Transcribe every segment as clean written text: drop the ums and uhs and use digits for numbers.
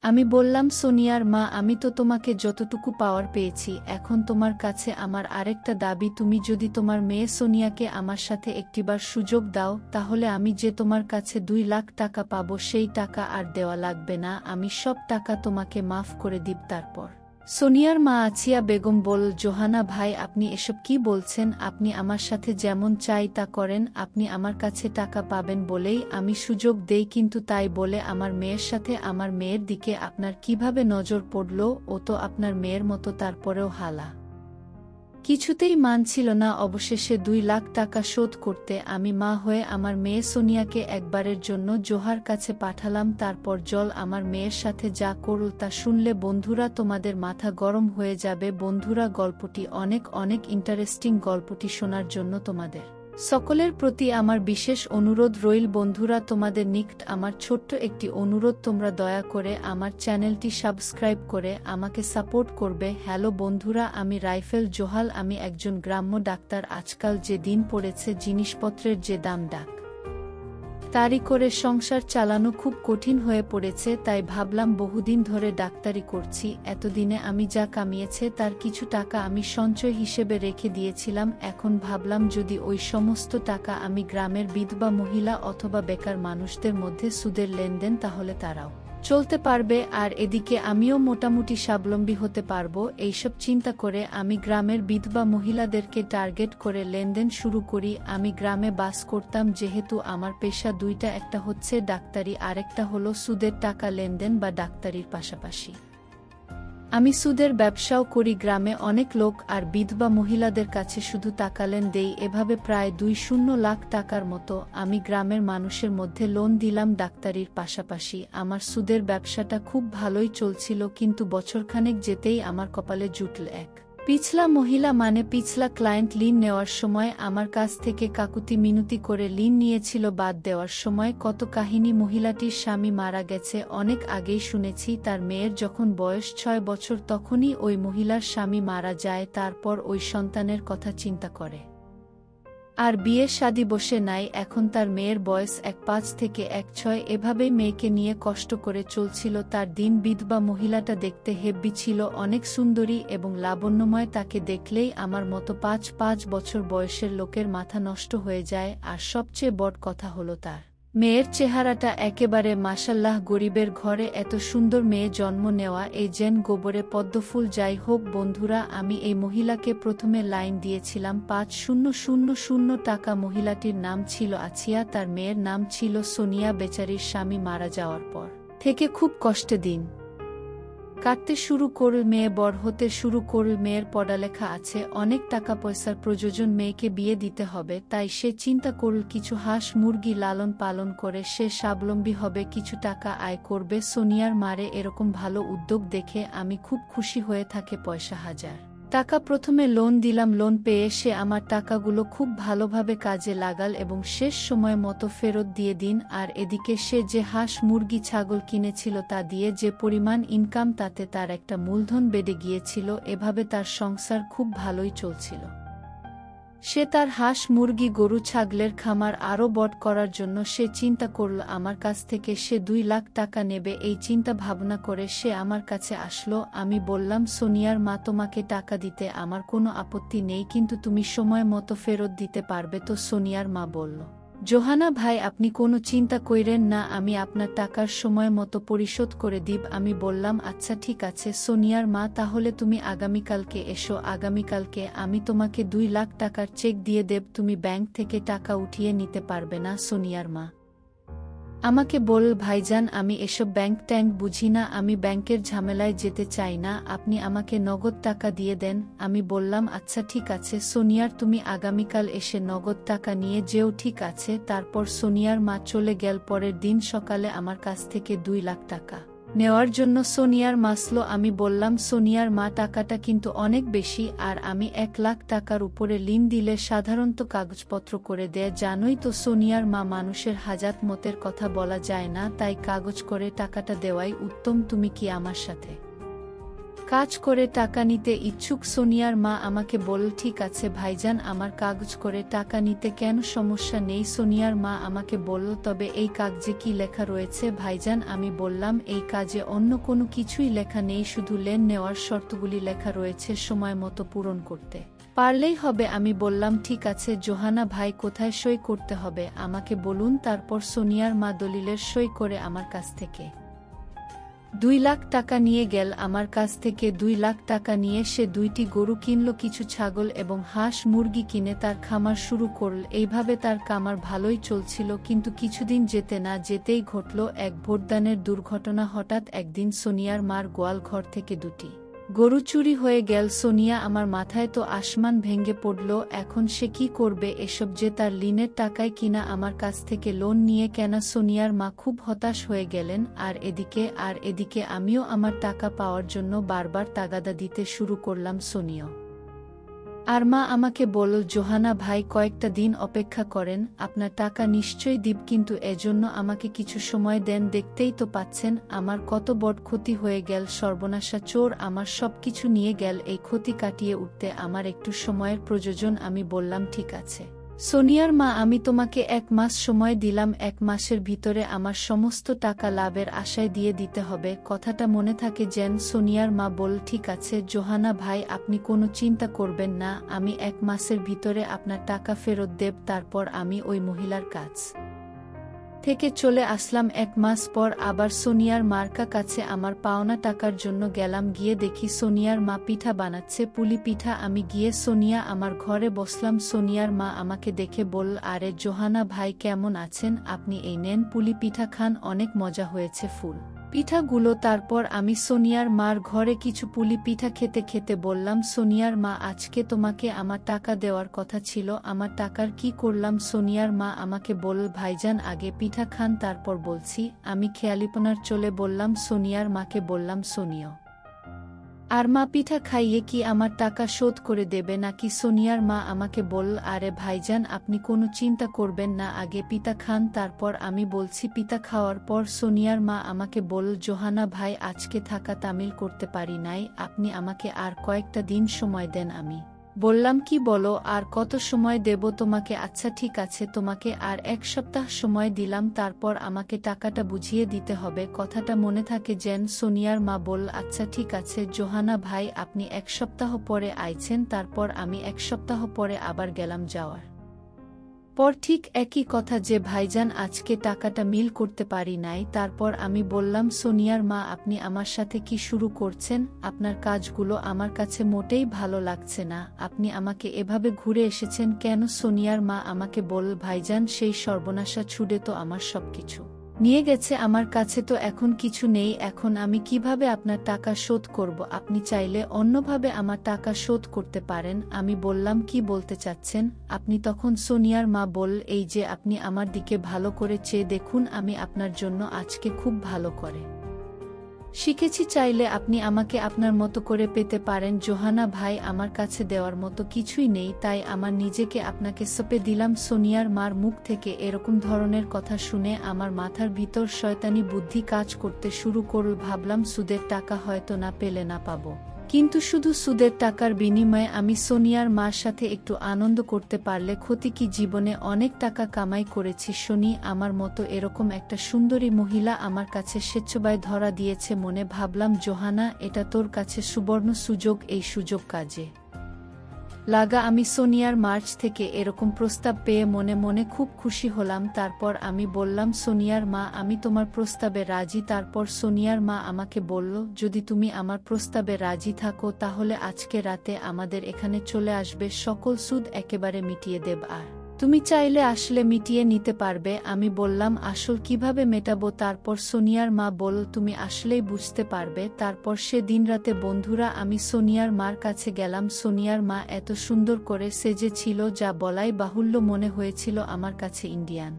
আমি বললাম, সোনিয়ার মা, আমি তো তোমাকে যতটুকু পাওয়ার পেয়েছি, এখন তোমার কাছে আমার আরেকটা দাবি, তুমি যদি তোমার মেয়ে সোনিয়াকে আমার সাথে একটিবার সুযোগ দাও, তাহলে আমি যে তোমার কাছে 2 লাখ টাকা পাবো সেই টাকা আর দেওয়া লাগবে না, আমি সব টাকা তোমাকে মাফ করে দিব। তারপর সোনিয়ার মা আছিয়া বেগম বলল, জোহানা ভাই, আপনি এসব কি বলছেন? আপনি আমার সাথে যেমন চাই তা করেন, আপনি আমার কাছে টাকা পাবেন বলেই আমি সুযোগ দেই, কিন্তু তাই বলে আমার মেয়ের সাথে আমার মেয়ের দিকে আপনার কিভাবে নজর পড়ল? ও তো আপনার মেয়ের মতো। তারপরেও হালা কিছুতেই মানছিল না। অবশেষে 2 লাখ টাকা শোধ করতে আমি মা হয়ে আমার মেয়ে সোনিয়াকে একবারের জন্য জোহার কাছে পাঠালাম। তারপর জল আমার মেয়ের সাথে যা করল তা শুনলে বন্ধুরা তোমাদের মাথা গরম হয়ে যাবে। বন্ধুরা, গল্পটি অনেক অনেক ইন্টারেস্টিং। গল্পটি শোনার জন্য তোমাদের সকলের প্রতি আমার বিশেষ অনুরোধ রইল। বন্ধুরা, তোমাদের নিকট আমার ছোট্ট একটি অনুরোধ, তোমরা দয়া করে আমার চ্যানেলটি সাবস্ক্রাইব করে আমাকে সাপোর্ট করবে। হ্যালো বন্ধুরা, আমি রাইফেল জোহাল, আমি একজন গ্রাম্য ডাক্তার। আজকাল যে দিন পড়েছে, জিনিসপত্রের যে দাম ডাক তারি করে সংসার চালানো খুব কঠিন হয়ে পড়েছে, তাই ভাবলাম বহুদিন ধরে ডাক্তারি করছি, এতদিনে আমি যা কামিয়েছে তার কিছু টাকা আমি সঞ্চয় হিসেবে রেখে দিয়েছিলাম। এখন ভাবলাম যদি ওই সমস্ত টাকা আমি গ্রামের বিধবা মহিলা অথবা বেকার মানুষদের মধ্যে সুদের লেনদেন, তাহলে তারাও চলতে পারবে, আর এদিকে আমিও মোটামুটি স্বাবলম্বী হতে পারবো। এইসব চিন্তা করে আমি গ্রামের বিধবা মহিলাদেরকে টার্গেট করে লেনদেন শুরু করি। আমি গ্রামে বাস করতাম, যেহেতু আমার পেশা দুইটা, একটা হচ্ছে ডাক্তারি, আরেকটা হলো সুদের টাকা লেনদেন বা ডাক্তারির পাশাপাশি আমি সুদের ব্যবসাও করি। গ্রামে অনেক লোক আর বিধবা মহিলাদের কাছে শুধু টাকালেন দেই, এভাবে প্রায় 2 লাখ টাকার মতো আমি গ্রামের মানুষের মধ্যে লোন দিলাম। ডাক্তারির পাশাপাশি আমার সুদের ব্যবসাটা খুব ভালোই চলছিল, কিন্তু বছরখানেক যেতেই আমার কপালে জুটল এক পিছলা মহিলা, মানে পিছলা ক্লায়েন্ট। ঋণ নেওয়ার সময় আমার কাছ থেকে কাকুতি মিনতি করে ঋণ নিয়েছিল, বাদ দেওয়ার সময় কত কাহিনী। মহিলাটির স্বামী মারা গেছে অনেক আগেই, শুনেছি তার মেয়ের যখন বয়স 6 বছর তখনই ওই মহিলার স্বামী মারা যায়। তারপর ওই সন্তানের কথা চিন্তা করে আর বিয়ে শাদী বসে নাই। এখন তার মেয়ের বয়স 1-5 থেকে 1-6, এভাবেই মেয়েকে নিয়ে কষ্ট করে চলছিল তার দিন। বিধবা মহিলাটা দেখতে হেব্বি ছিল, অনেক সুন্দরী এবং লাবণ্যময়। তাকে দেখলেই আমার মতো 5 বছর বয়সের লোকের মাথা নষ্ট হয়ে যায়। আর সবচেয়ে বড় কথা হলো তার মেয়ের চেহারাটা একেবারে মাশাল্লাহ। গরিবের ঘরে এত সুন্দর মেয়ে জন্ম নেওয়া, এই যেন গোবরে পদ্মফুল। যাই হোক বন্ধুরা, আমি এই মহিলাকে প্রথমে লাইন দিয়েছিলাম 5,000 টাকা। মহিলাটির নাম ছিল আছিয়া, তার মেয়ের নাম ছিল সোনিয়া। বেচারির স্বামী মারা যাওয়ার পর থেকে খুব কষ্টে দিন কাটতে শুরু করল, মেয়ে বড় হতে শুরু করল, মেয়ের পড়ালেখা আছে, অনেক টাকা পয়সার প্রয়োজন, মেয়েকে বিয়ে দিতে হবে। তাই সে চিন্তা করল কিছু হাঁস মুরগি লালন পালন করে সে স্বাবলম্বী হবে, কিছু টাকা আয় করবে। সোনিয়ার মারে এরকম ভালো উদ্যোগ দেখে আমি খুব খুশি হয়ে থাকে। পয়সা হাজার টাকা প্রথমে লোন দিলাম, লোন পেয়ে সে আমার টাকাগুলো খুব ভালোভাবে কাজে লাগাল এবং শেষ সময় মতো ফেরত দিয়ে দিন। আর এদিকে সে যে হাঁস মুরগি ছাগল কিনেছিল তা দিয়ে যে পরিমাণ ইনকাম, তাতে তার একটা মূলধন বেড়ে গিয়েছিল। এভাবে তার সংসার খুব ভালোই চলছিল। সে তার হাঁস মুরগি গরু ছাগলের খামার আরও বড় করার জন্য সে চিন্তা করল আমার কাছ থেকে সে 2 লাখ টাকা নেবে। এই চিন্তা ভাবনা করে সে আমার কাছে আসলো। আমি বললাম, সোনিয়ার মা, তোমাকে টাকা দিতে আমার কোনো আপত্তি নেই, কিন্তু তুমি সময় মতো ফেরত দিতে পারবে তো? সোনিয়ার মা বলল, জোহানা ভাই, আপনি কোনো চিন্তা কইরেন না, আমি আপনার টাকার সময় মতো পরিশোধ করে দিব। আমি বললাম, আচ্ছা ঠিক আছে সোনিয়ার মা, তাহলে তুমি আগামীকালকে এসো। আগামীকালকে আমি তোমাকে 2 লাখ টাকার চেক দিয়ে দেব, তুমি ব্যাংক থেকে টাকা উঠিয়ে নিতে পারবে না? সোনিয়ার মা আমাকে বল, ভাইজান, আমি এসব ব্যাংক ট্যাঙ্ক বুঝি না, আমি ব্যাংকের ঝামেলায় যেতে চাই না, আপনি আমাকে নগদ টাকা দিয়ে দেন। আমি বললাম, আচ্ছা ঠিক আছে সোনিয়ার, তুমি আগামীকাল এসে নগদ টাকা নিয়ে যেও। ঠিক আছে। তারপর সোনিয়ার মা চলে গেল। পরের দিন সকালে আমার কাছ থেকে 2 লাখ টাকা নেওয়ার জন্য সোনিয়ার মাসলো। আমি বললাম, সোনিয়ার মা, টাকাটা কিন্তু অনেক বেশি, আর আমি 1 লাখ টাকার উপরে ঋণ দিলে সাধারণত কাগজপত্র করে দেয়, জানোই তো। সোনিয়ার মা, মানুষের হাজাত মতের কথা বলা যায় না, তাই কাগজ করে টাকাটা দেওয়াই উত্তম, তুমি কি আমার সাথে কাজ করে টাকা নিতে ইচ্ছুক। সোনিয়ার মা আমাকে বলল, ঠিক আছে ভাইজান, আমার কাগজ করে টাকা নিতে কেন সমস্যা নেই। সোনিয়ার মা আমাকে বলল, তবে এই কাগজে কি লেখা রয়েছে ভাইজান? আমি বললাম, এই কাজে অন্য কোনো কিছুই লেখা নেই, শুধু লেন নেওয়ার শর্তগুলি লেখা রয়েছে, সময় মতো পূরণ করতে পারলেই হবে। আমি বললাম, ঠিক আছে জোহানা ভাই, কোথায় সই করতে হবে আমাকে বলুন। তারপর সোনিয়ার মা দলিলের সই করে আমার কাছ থেকে 2 লাখ টাকা নিয়ে গেল। আমার কাছ থেকে 2 লাখ টাকা নিয়ে সে 2টি গরু কিনল, কিছু ছাগল এবং হাঁস মুরগি কিনে তার খামার শুরু করল। এইভাবে তার খামার ভালোই চলছিল, কিন্তু কিছুদিন যেতে না যেতেই ঘটল এক ভোটদানের দুর্ঘটনা। হঠাৎ একদিন সোনিয়ার মার গোয়াল ঘর থেকে 2টি গরু চুরি হয়ে গেল। সোনিয়া আমার মাথায় তো আসমান ভেঙে পড়ল। এখন সে কি করবে? এসব যে তার ঋণের টাকায় কিনা, আমার কাছ থেকে লোন নিয়ে কেনা। সোনিয়ার মা খুব হতাশ হয়ে গেলেন। আর এদিকে আমিও আমার টাকা পাওয়ার জন্য বারবার তাগাদা দিতে শুরু করলাম। সোনিয়া আর মা আমাকে বলল, জোহানা ভাই, কয়েকটা দিন অপেক্ষা করেন, আপনার টাকা নিশ্চয়ই দিব, কিন্তু এজন্য আমাকে কিছু সময় দেন। দেখতেই তো পাচ্ছেন আমার কত বড় ক্ষতি হয়ে গেল। সর্বনাশা চোর আমার সবকিছু নিয়ে গেল। এই ক্ষতি কাটিয়ে উঠতে আমার একটু সময়ের প্রয়োজন। আমি বললাম, ঠিক আছে সোনিয়ার মা, আমি তোমাকে 1 মাস সময় দিলাম। 1 মাসের ভিতরে আমার সমস্ত টাকা লাভের আশায় দিয়ে দিতে হবে, কথাটা মনে থাকে যেন। সোনিয়ার মা বলল, ঠিক আছে জোহানা ভাই, আপনি কোনো চিন্তা করবেন না, আমি 1 মাসের ভিতরে আপনার টাকা ফেরত দেব। তারপর আমি ওই মহিলার কাছ থেকে চলে আসলাম। 1 মাস পর আবার সোনিয়ার মার কাছে আমার পাওনা টাকার জন্য গেলাম। গিয়ে দেখি সোনিয়ার মা পিঠা বানাচ্ছে, পুলি পিঠা। আমি গিয়ে সোনিয়া আমার ঘরে বসলাম। সোনিয়ার মা আমাকে দেখে বলল, আরে জোহানা ভাই, কেমন আছেন আপনি? এই নেন পুলি পিঠা খান, অনেক মজা হয়েছে ফুল পিঠাগুলো। তারপর আমি সোনিয়ার মার ঘরে কিছু পুলি পিঠা খেতে খেতে বললাম, সোনিয়ার মা, আজকে তোমাকে আমার টাকা দেওয়ার কথা ছিল, আমার টাকার কি করলাম? সোনিয়ার মা আমাকে বলল, ভাইজান আগে পিঠা খান, তারপর বলছি। আমি খেয়ালিপনার চলে বললাম সোনিয়ার মাকে, বললাম, সোনিয়া আর মা, পিঠা খাইয়ে কি আমার টাকা শোধ করে দেবে নাকি? সোনিয়ার মা আমাকে বলল, আরে ভাইজান, আপনি কোনো চিন্তা করবেন না, আগে পিঠা খান, তারপর আমি বলছি। পিঠা খাওয়ার পর সোনিয়ার মা আমাকে বলল, জোহানা ভাই, আজকে থাকা তামিল করতে পারি নাই, আপনি আমাকে আর কয়েকটা দিন সময় দেন। আমি বললাম, কি বলো, আর কত সময় দেব তোমাকে? আচ্ছা ঠিক আছে, তোমাকে আর 1 সপ্তাহ সময় দিলাম, তারপর আমাকে টাকাটা বুঝিয়ে দিতে হবে, কথাটা মনে থাকে যেন। সোনিয়ার মা বলল, আচ্ছা ঠিক আছে জোহানা ভাই, আপনি 1 সপ্তাহ পরে আইছেন। তারপর আমি 1 সপ্তাহ পরে আবার গেলাম। যাওয়ার পর ঠিক একই কথা যে ভাইজান, আজকে টাকাটা মিল করতে পারি নাই। তারপর আমি বললাম, সোনিয়ার মা, আপনি আমার সাথে কি শুরু করছেন? আপনার কাজগুলো আমার কাছে মোটেই ভালো লাগছে না, আপনি আমাকে এভাবে ঘুরে এসেছেন কেন? সোনিয়ার মা আমাকে বলল, ভাইজান, সেই সর্বনাশা ছুড়ে তো আমার সবকিছু নিয়ে গেছে, আমার কাছে তো এখন কিছু নেই। এখন আমি কিভাবে আপনার টাকা শোধ করব? আপনি চাইলে অন্যভাবে আমার টাকা শোধ করতে পারেন। আমি বললাম, কি বলতে চাচ্ছেন আপনি? তখন সোনিয়ার মা বলল, এই যে আপনি আমার দিকে ভালো করে চেয়ে দেখুন, আমি আপনার জন্য আজকে খুব ভালো করে শিখেছি, চাইলে আপনি আমাকে আপনার মতো করে পেতে পারেন। জোহানা ভাই, আমার কাছে দেওয়ার মতো কিছুই নেই, তাই আমার নিজেকে আপনাকে সঁপে দিলাম। সোনিয়ার মার মুখ থেকে এরকম ধরনের কথা শুনে আমার মাথার ভিতর শয়তানি বুদ্ধি কাজ করতে শুরু করল। ভাবলাম, সুদের টাকা হয়তো না পেলে না পাবো, কিন্তু শুধু সুদের টাকার বিনিময়ে আমি সোনিয়ার মার সাথে একটু আনন্দ করতে পারলে ক্ষতি কি? জীবনে অনেক টাকা কামাই করেছি শনি, আমার মতো এরকম একটা সুন্দরী মহিলা আমার কাছে স্বেচ্ছায় ধরা দিয়েছে। মনে ভাবলাম, জোহানা, এটা তোর কাছে সুবর্ণ সুযোগ, এই সুযোগ কাজে লাগা। আমি সোনিয়ার মার্চ থেকে এরকম প্রস্তাব পেয়ে মনে মনে খুব খুশি হলাম। তারপর আমি বললাম, সোনিয়ার মা, আমি তোমার প্রস্তাবে রাজি। তারপর সোনিয়ার মা আমাকে বলল, যদি তুমি আমার প্রস্তাবে রাজি থাকো তাহলে আজকে রাতে আমাদের এখানে চলে আসবে, সকল সুদ একেবারে মিটিয়ে দেব, আর তুমি চাইলে আসলে মিটিয়ে নিতে পারবে। আমি বললাম, আসল কিভাবে মেটাবো? তারপর সোনিয়ার মা বলল, তুমি আসলেই বুঝতে পারবে। তারপর সে দিনরাতে বন্ধুরা আমি সোনিয়ার মার কাছে গেলাম। সোনিয়ার মা এত সুন্দর করে সেজেছিল যা বলাই বাহুল্য, মনে হয়েছিল আমার কাছে ইন্ডিয়ান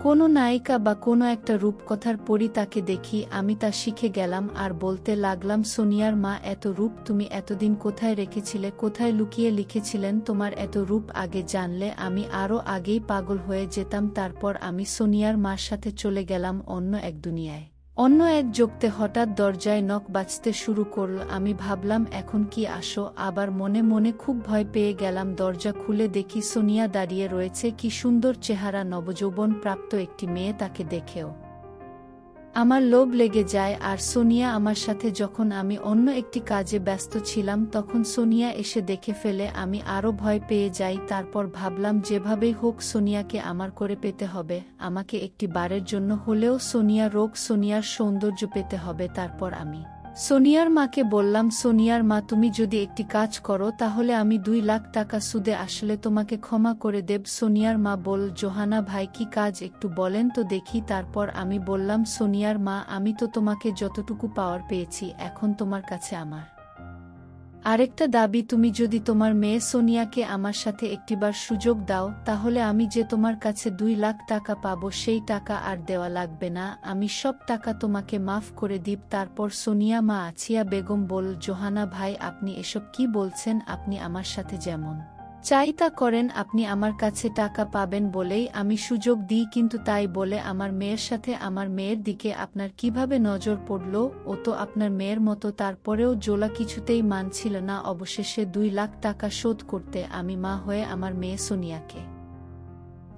কোনো নায়িকা বা কোনো একটা রূপকথার পরী। তাকে দেখি আমি তা শিখে গেলাম আর বলতে লাগলাম, সোনিয়ার মা, এত রূপ তুমি এতদিন কোথায় রেখেছিলে? কোথায় লুকিয়ে লিখেছিলেন? তোমার এত রূপ আগে জানলে আমি আরও আগেই পাগল হয়ে যেতাম। তারপর আমি সোনিয়ার মার সাথে চলে গেলাম অন্য এক দুনিয়ায়। অন্য এক যোগতে হঠাৎ দরজায় নখ বাজতে শুরু করল। আমি ভাবলাম এখন কি আসো, আবার মনে মনে খুব ভয় পেয়ে গেলাম। দরজা খুলে দেখি সোনিয়া দাঁড়িয়ে রয়েছে। কি সুন্দর চেহারা, নবযৌবন প্রাপ্ত একটি মেয়ে। তাকে দেখেও আমার লোভ লেগে যায়। আর সোনিয়া আমার সাথে যখন আমি অন্য একটি কাজে ব্যস্ত ছিলাম তখন সোনিয়া এসে দেখে ফেলে। আমি আরও ভয় পেয়ে যাই। তারপর ভাবলাম যেভাবেই হোক সোনিয়াকে আমার করে পেতে হবে। আমাকে একটি বারের জন্য হলেও সোনিয়ার সৌন্দর্য পেতে হবে। তারপর আমি সোনিয়ার মাকে বললাম, সোনিয়ার মা, তুমি যদি একটি কাজ করো তাহলে আমি 2 লাখ টাকা সুদে আসলে তোমাকে ক্ষমা করে দেব। সোনিয়ার মা বলল, জোহানা ভাই কি কাজ একটু বলেন তো দেখি। তারপর আমি বললাম, সোনিয়ার মা, আমি তো তোমাকে যতটুকু পাওয়ার পেয়েছি, এখন তোমার কাছে আমার আরেকটা দাবি। তুমি যদি তোমার মেয়ে সোনিয়াকে আমার সাথে একটিবার সুযোগ দাও তাহলে আমি যে তোমার কাছে 2 লাখ টাকা পাবো সেই টাকা আর দেওয়া লাগবে না। আমি সব টাকা তোমাকে মাফ করে দিব। তারপর সোনিয়া মা আছিয়া বেগম বলল, জোহানা ভাই আপনি এসব কি বলছেন? আপনি আমার সাথে যেমন চাই তা করেন, আপনি আমার কাছে টাকা পাবেন বলেই আমি সুযোগ দিই। কিন্তু তাই বলে আমার মেয়ের সাথে আমার মেয়ের দিকে আপনার কিভাবে নজর পড়ল? ও তো আপনার মেয়ের মতো। তারপরেও জোলা কিছুতেই মানছিল না। অবশেষে 2 লাখ টাকা শোধ করতে আমি মা হয়ে আমার মেয়ে সোনিয়াকে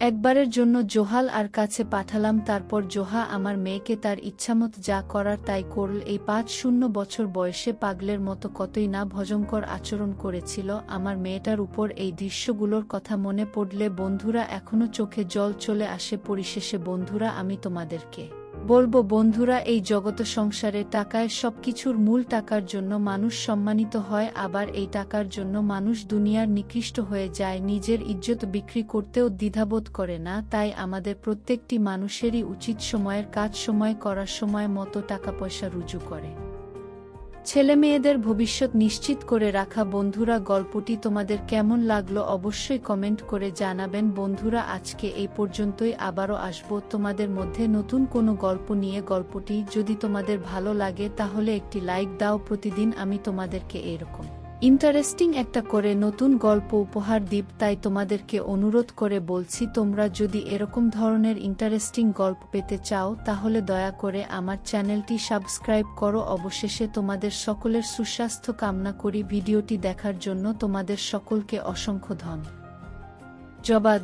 একবারের জন্য জোহাল আর কাছে পাঠালাম। তারপর জোহা আমার মেয়েকে তার ইচ্ছামত যা করার তাই করল। এই 5-0 বছর বয়সে পাগলের মতো কতই না ভয়ঙ্কর আচরণ করেছিল আমার মেয়েটার উপর। এই দৃশ্যগুলোর কথা মনে পড়লে বন্ধুরা এখনো চোখে জল চলে আসে। পরিশেষে বন্ধুরা আমি তোমাদেরকে বলবো, বন্ধুরা এই জগৎ সংসারে টাকায় সবকিছুর মূল। টাকার জন্য মানুষ সম্মানিত হয়, আবার এই টাকার জন্য মানুষ দুনিয়ার নিকৃষ্ট হয়ে যায়। নিজের ইজ্জত বিক্রি করতেও দ্বিধাবোধ করে না। তাই আমাদের প্রত্যেকটি মানুষেরই উচিত সময়ের কাজ সময় করার সময় মতো টাকা পয়সা রুজু করে ছেলে মেয়েদের ভবিষ্যৎ নিশ্চিত করে রাখা। বন্ধুরা গল্পটি তোমাদের কেমন লাগলো অবশ্যই কমেন্ট করে জানাবেন। বন্ধুরা আজকে এই পর্যন্তই, আবারও আসবো তোমাদের মধ্যে নতুন কোনো গল্প নিয়ে। গল্পটি যদি তোমাদের ভালো লাগে তাহলে একটি লাইক দাও। প্রতিদিন আমি তোমাদেরকে এরকম ইন্টারেস্টিং একটা করে নতুন গল্প উপহার দিব। তাই তোমাদেরকে অনুরোধ করে বলছি, তোমরা যদি এরকম ধরনের ইন্টারেস্টিং গল্প পেতে চাও তাহলে দয়া করে আমার চ্যানেলটি সাবস্ক্রাইব করো। অবশেষে তোমাদের সকলের সুস্বাস্থ্য কামনা করি। ভিডিওটি দেখার জন্য তোমাদের সকলকে অসংখ্য ধন্যবাদ।